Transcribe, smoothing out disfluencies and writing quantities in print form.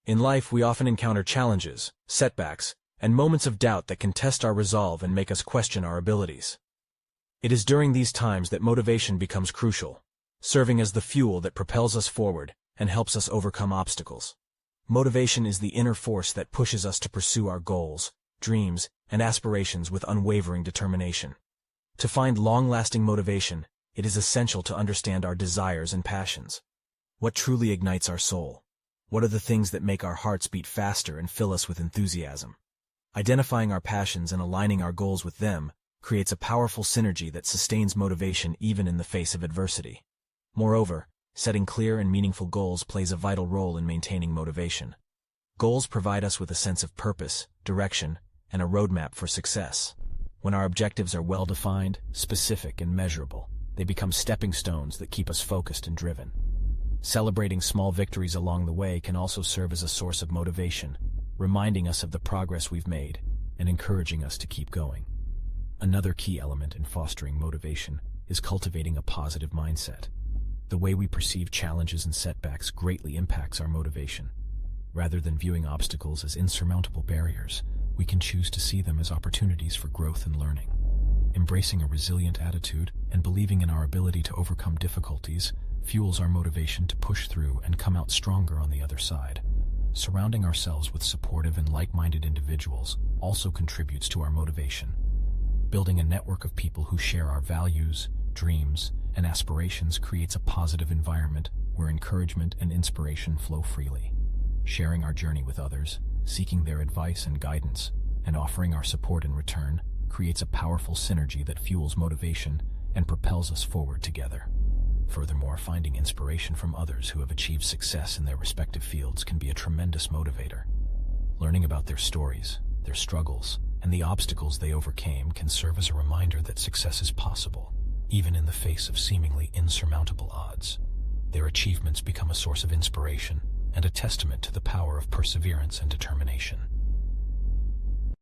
In life, we often encounter challenges, setbacks, and moments of doubt that can test our resolve and make us question our abilities. It is during these times that motivation becomes crucial, serving as the fuel that propels us forward and helps us overcome obstacles. Motivation is the inner force that pushes us to pursue our goals, dreams, and aspirations with unwavering determination. To find long-lasting motivation, it is essential to understand our desires and passions. What truly ignites our soul? What are the things that make our hearts beat faster and fill us with enthusiasm? Identifying our passions and aligning our goals with them creates a powerful synergy that sustains motivation even in the face of adversity. Moreover, setting clear and meaningful goals plays a vital role in maintaining motivation. Goals provide us with a sense of purpose, direction, and a roadmap for success. When our objectives are well-defined, specific, and measurable, they become stepping stones that keep us focused and driven. Celebrating small victories along the way can also serve as a source of motivation, reminding us of the progress we've made and encouraging us to keep going. Another key element in fostering motivation is cultivating a positive mindset. The way we perceive challenges and setbacks greatly impacts our motivation. Rather than viewing obstacles as insurmountable barriers, we can choose to see them as opportunities for growth and learning. Embracing a resilient attitude and believing in our ability to overcome difficulties fuels our motivation to push through and come out stronger on the other side. Surrounding ourselves with supportive and like-minded individuals also contributes to our motivation. Building a network of people who share our values, dreams, and aspirations creates a positive environment where encouragement and inspiration flow freely. Sharing our journey with others, seeking their advice and guidance, and offering our support in return creates a powerful synergy that fuels motivation and propels us forward together. Furthermore, finding inspiration from others who have achieved success in their respective fields can be a tremendous motivator. Learning about their stories, their struggles, and the obstacles they overcame can serve as a reminder that success is possible, even in the face of seemingly insurmountable odds. Their achievements become a source of inspiration and a testament to the power of perseverance and determination.